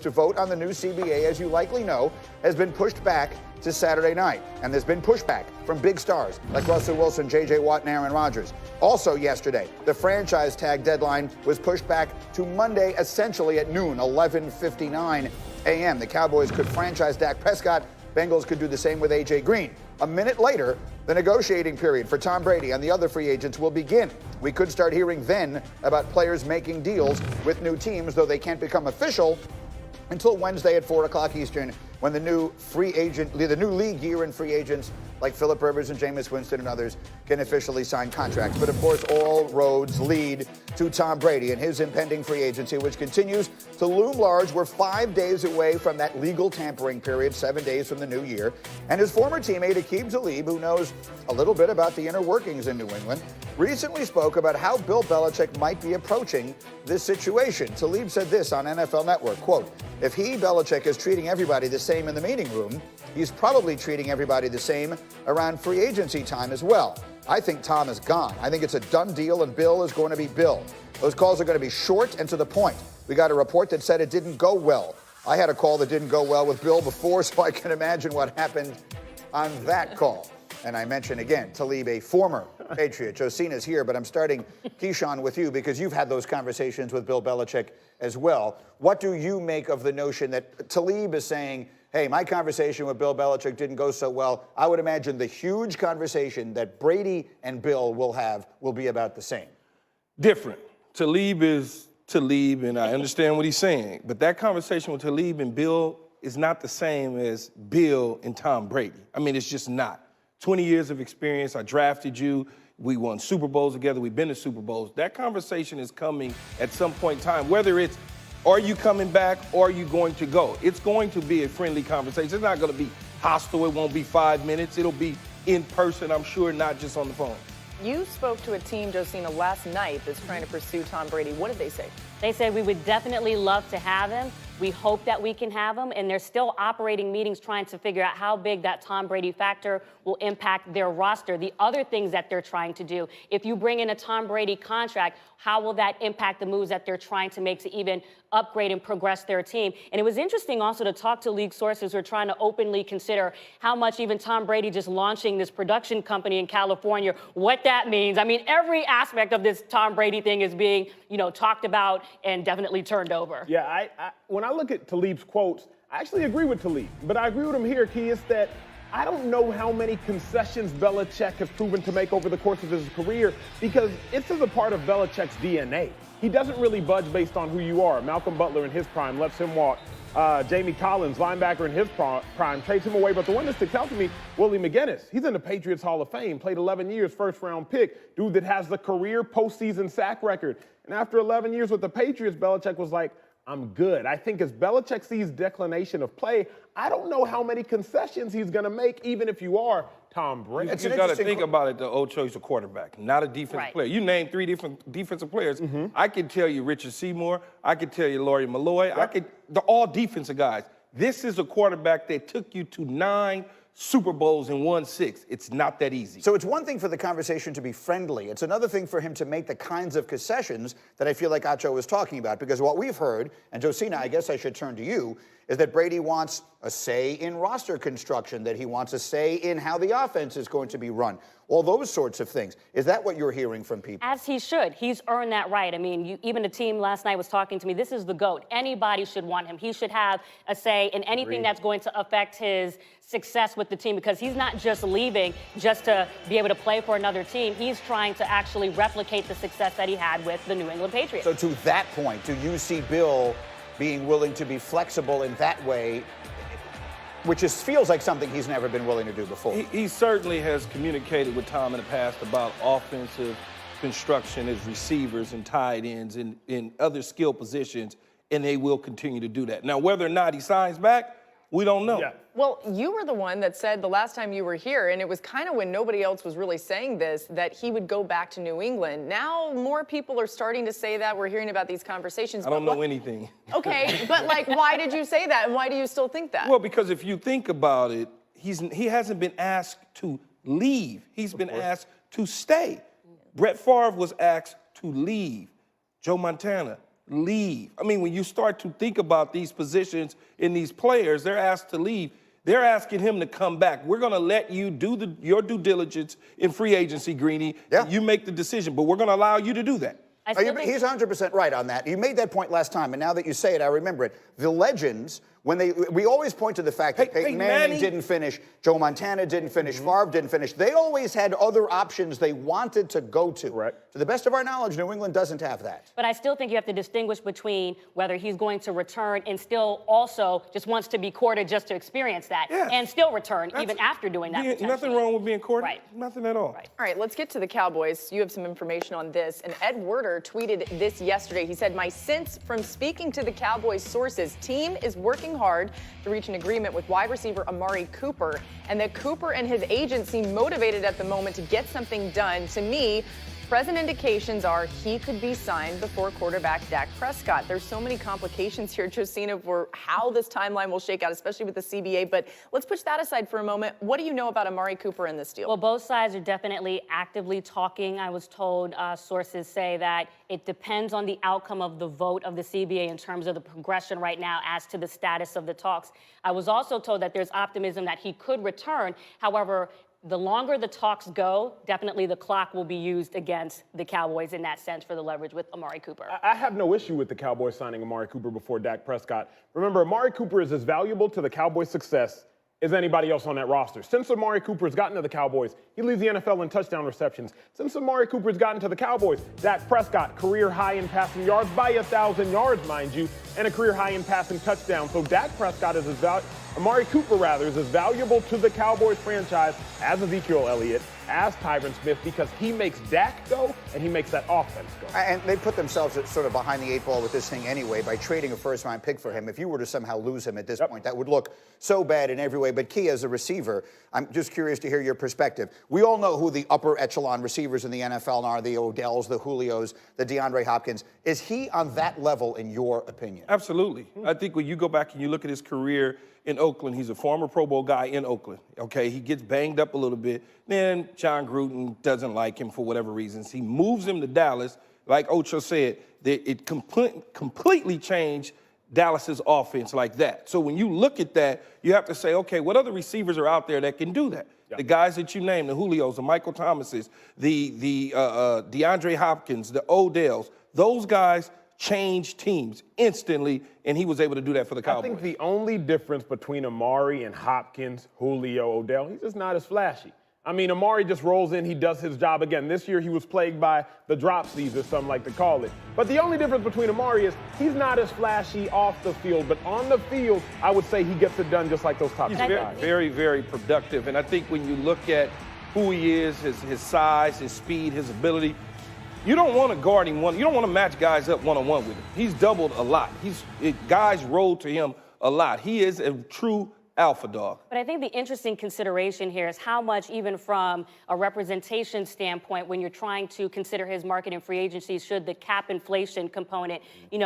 to vote on the new CBA, as you likely know, has been pushed back to Saturday night. And there's been pushback from big stars like Russell Wilson, J.J. Watt, and Aaron Rodgers. Also yesterday, the franchise tag deadline was pushed back to Monday, essentially at noon, 11:59 a.m. The Cowboys could franchise Dak Prescott. Bengals could do the same with A.J. Green. A minute later, the negotiating period for Tom Brady and the other free agents will begin. We could start hearing then about players making deals with new teams, though they can't become official until Wednesday at 4 o'clock Eastern, when the new league year and free agents like Phillip Rivers and Jameis Winston and others can officially sign contracts. But of course, all roads lead to Tom Brady and his impending free agency, which continues to loom large. We're 5 days away from that legal tampering period, 7 days from the new year. And his former teammate, Aqib Talib, who knows a little bit about the inner workings in New England, recently spoke about how Bill Belichick might be approaching this situation. Talib said this on NFL Network, quote, "If Belichick, is treating everybody the same in the meeting room, he's probably treating everybody the same around free agency time as well. I think Tom is gone. I think it's a done deal, and Bill is going to be Bill. Those calls are going to be short and to the point. We got a report that said it didn't go well. I had a call that didn't go well with Bill before, so I can imagine what happened on that call." And I mention again, Talib, a former Patriot. Josina's here, but I'm starting, Keyshawn, with you because you've had those conversations with Bill Belichick as well. What do you make of the notion that Talib is saying, hey, my conversation with Bill Belichick didn't go so well? I would imagine the huge conversation that Brady and Bill will have will be about the same. Different. Talib is Talib, and I understand what he's saying. But that conversation with Talib and Bill is not the same as Bill and Tom Brady. I mean, it's just not. 20 years of experience. I drafted you. We won Super Bowls together. We've been to Super Bowls. That conversation is coming at some point in time, whether it's, are you coming back or are you going to go? It's going to be a friendly conversation. It's not going to be hostile. It won't be 5 minutes. It'll be in person, I'm sure, not just on the phone. You spoke to a team, Josina, last night that's trying to pursue Tom Brady. What did they say? They said we would definitely love to have him. We hope that we can have him, and they're still operating meetings trying to figure out how big that Tom Brady factor will impact their roster. The other things that they're trying to do, if you bring in a Tom Brady contract, how will that impact the moves that they're trying to make to even upgrade and progress their team? And it was interesting also to talk to league sources who are trying to openly consider how much even Tom Brady just launching this production company in California, what that means. I mean, every aspect of this Tom Brady thing is being, talked about and definitely turned over. Yeah, when I look at Talib's quotes, I actually agree with Talib. But I agree with him here, Key, is that I don't know how many concessions Belichick has proven to make over the course of his career, because it's as a part of Belichick's DNA. He doesn't really budge based on who you are. Malcolm Butler in his prime lets him walk. Jamie Collins, linebacker in his prime, trades him away. But the one that sticks out to me, Willie McGinnis. He's in the Patriots Hall of Fame, played 11 years, first-round pick, dude that has the career postseason sack record. And after 11 years with the Patriots, Belichick was like, I'm good. I think as Belichick sees declination of play, I don't know how many concessions he's going to make, even if you are Tom Brady. You got to think about it, the old choice of quarterback, not a defensive player. You name 3 different defensive players. I could tell you Richard Seymour. I could tell you Laurie Malloy. They're all defensive guys. This is a quarterback that took you to 9 Super Bowls and won 6. It's not that easy. So it's one thing for the conversation to be friendly. It's another thing for him to make the kinds of concessions that I feel like Acho was talking about. Because what we've heard, and Josina, I guess I should turn to you, is that Brady wants a say in roster construction, that he wants a say in how the offense is going to be run, all those sorts of things. Is that what you're hearing from people? As he should. He's earned that right. I mean, even the team last night was talking to me. This is the GOAT. Anybody should want him. He should have a say in anything that's going to affect his success with the team, because he's not just leaving just to be able to play for another team. He's trying to actually replicate the success that he had with the New England Patriots. So to that point, do you see Bill being willing to be flexible in that way, which feels like something he's never been willing to do before? He certainly has communicated with Tom in the past about offensive construction as receivers and tight ends and in other skill positions, and they will continue to do that. Now, whether or not he signs back, we don't know. Yeah. Well, you were the one that said the last time you were here, and it was kind of when nobody else was really saying this, that he would go back to New England. Now more people are starting to say that. We're hearing about these conversations. I don't know anything. Okay, but why did you say that, and why do you still think that? Well, because if you think about it, he hasn't been asked to leave. He's been asked to stay. Brett Favre was asked to leave. Joe Montana, leave. I mean, when you start to think about these positions in these players, they're asked to leave. They're asking him to come back. We're going to let you do your due diligence in free agency, Greeny. Yeah. You make the decision, but we're going to allow you to do that. He's 100% right on that. You made that point last time, and now that you say it, I remember it. The legends, we always point to the fact that Peyton Manning didn't finish, Joe Montana didn't finish, Favre didn't finish. They always had other options they wanted to go to. Correct. To the best of our knowledge, New England doesn't have that. But I still think you have to distinguish between whether he's going to return and still also just wants to be courted just to experience that and still return even after doing that. Nothing wrong with being courted. Right. Nothing at all. Right. All right, let's get to the Cowboys. You have some information on this. And Ed Werder tweeted this yesterday. He said, "My sense from speaking to the Cowboys sources, team is working hard to reach an agreement with wide receiver Amari Cooper, and that Cooper and his agent seem motivated at the moment to get something done. To me, present indications are he could be signed before quarterback Dak Prescott." There's so many complications here, Josina, for how this timeline will shake out, especially with the CBA. But let's push that aside for a moment. What do you know about Amari Cooper in this deal? Well, both sides are definitely actively talking. I was told sources say that it depends on the outcome of the vote of the CBA in terms of the progression right now as to the status of the talks. I was also told that there's optimism that he could return. However, the longer the talks go, definitely the clock will be used against the Cowboys in that sense for the leverage with Amari Cooper. I have no issue with the Cowboys signing Amari Cooper before Dak Prescott. Remember, Amari Cooper is as valuable to the Cowboys' success as anybody else on that roster. Since Amari Cooper has gotten to the Cowboys, he leads the NFL in touchdown receptions. Since Amari Cooper has gotten to the Cowboys, Dak Prescott, career high in passing yards by 1,000 yards, mind you, and a career high in passing touchdowns. So Dak Prescott is Amari Cooper, is as valuable to the Cowboys franchise as Ezekiel Elliott, as Tyron Smith, because he makes Dak go and he makes that offense go. And they put themselves sort of behind the 8 ball with this thing anyway by trading a first-round pick for him. If you were to somehow lose him at this point, that would look so bad in every way. But Key, as a receiver, I'm just curious to hear your perspective. We all know who the upper echelon receivers in the NFL are, the Odells, the Julios, the DeAndre Hopkins. Is he on that level in your opinion? Absolutely. I think when you go back and you look at his career in Oakland, he's a former Pro Bowl guy in Oakland, okay? He gets banged up a little bit. Then John Gruden doesn't like him for whatever reasons. He moves him to Dallas. Like Ocho said, it completely changed Dallas's offense like that. So when you look at that, you have to say, okay, what other receivers are out there that can do that? Yep. The guys that you named, the Julios, the Michael Thomases, the DeAndre Hopkins, the Odells, those guys change teams instantly, and he was able to do that for the Cowboys. I think the only difference between Amari and Hopkins, Julio, Odell, he's just not as flashy. I mean, Amari just rolls in, he does his job again. This year he was plagued by the dropsies, or some like to call it. But the only difference between Amari is he's not as flashy off the field, but on the field, I would say he gets it done just like those top guys. He's very, very productive. And I think when you look at who he is, his size, his speed, his ability, you don't want to guard him you don't want to match guys up one-on-one with him. He's doubled a lot. Guys roll to him a lot. He is a true alpha dog. But I think the interesting consideration here is how much, even from a representation standpoint, when you're trying to consider his market and free agency, should the cap inflation component, be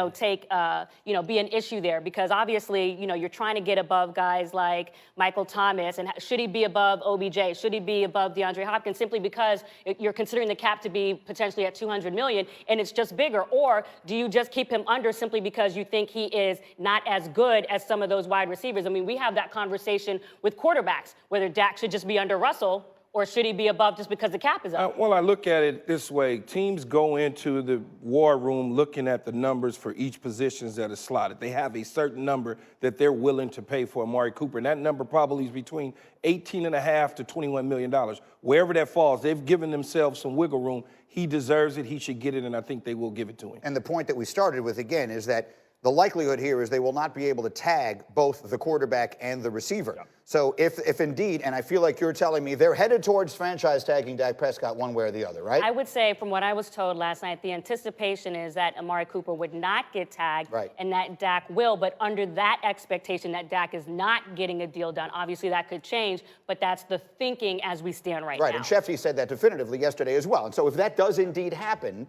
an issue there? Because obviously, you're trying to get above guys like Michael Thomas, and should he be above OBJ? Should he be above DeAndre Hopkins? Simply because you're considering the cap to be potentially at $200 million, and it's just bigger. Or do you just keep him under simply because you think he is not as good as some of those wide receivers? I mean, we have that conversation with quarterbacks, whether Dak should just be under Russell or should he be above just because the cap is up? Well, I look at it this way. Teams go into the war room looking at the numbers for each positions that are slotted. They have a certain number that they're willing to pay for Amari Cooper, and that number probably is between $18.5 to $21 million. Wherever that falls, they've given themselves some wiggle room. He deserves it. He should get it, and I think they will give it to him. And the point that we started with, again, is that the likelihood here is they will not be able to tag both the quarterback and the receiver. Yeah. So if indeed, and I feel like you're telling me they're headed towards franchise tagging Dak Prescott one way or the other, right? I would say, from what I was told last night, the anticipation is that Amari Cooper would not get tagged, right, and that Dak will. But under that expectation that Dak is not getting a deal done, obviously that could change, but that's the thinking as we stand right now. Right, and Shefty said that definitively yesterday as well. And so if that does indeed happen,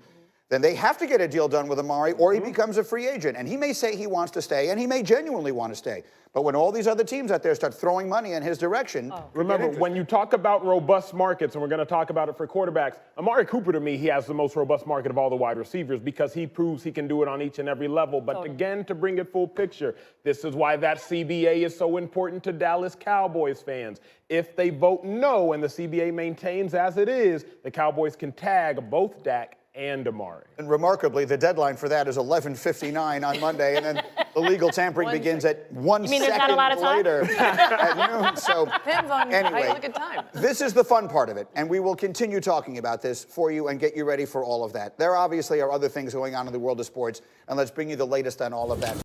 then they have to get a deal done with Amari or he becomes a free agent. And he may say he wants to stay, and he may genuinely want to stay. But when all these other teams out there start throwing money in his direction, remember, when you talk about robust markets, and we're going to talk about it for quarterbacks, Amari Cooper, to me, he has the most robust market of all the wide receivers because he proves he can do it on each and every level. But again, to bring it full picture, this is why that CBA is so important to Dallas Cowboys fans. If they vote no and the CBA maintains as it is, the Cowboys can tag both Dak and Amari. And remarkably, the deadline for that is 11:59 on Monday, and then the legal tampering begins at 1 mean there's not second a lot of time? later at noon. So Depends on how you look at time. this is the fun part of it, and we will continue talking about this for you and get you ready for all of that. There obviously are other things going on in the world of sports, and let's bring you the latest on all of that.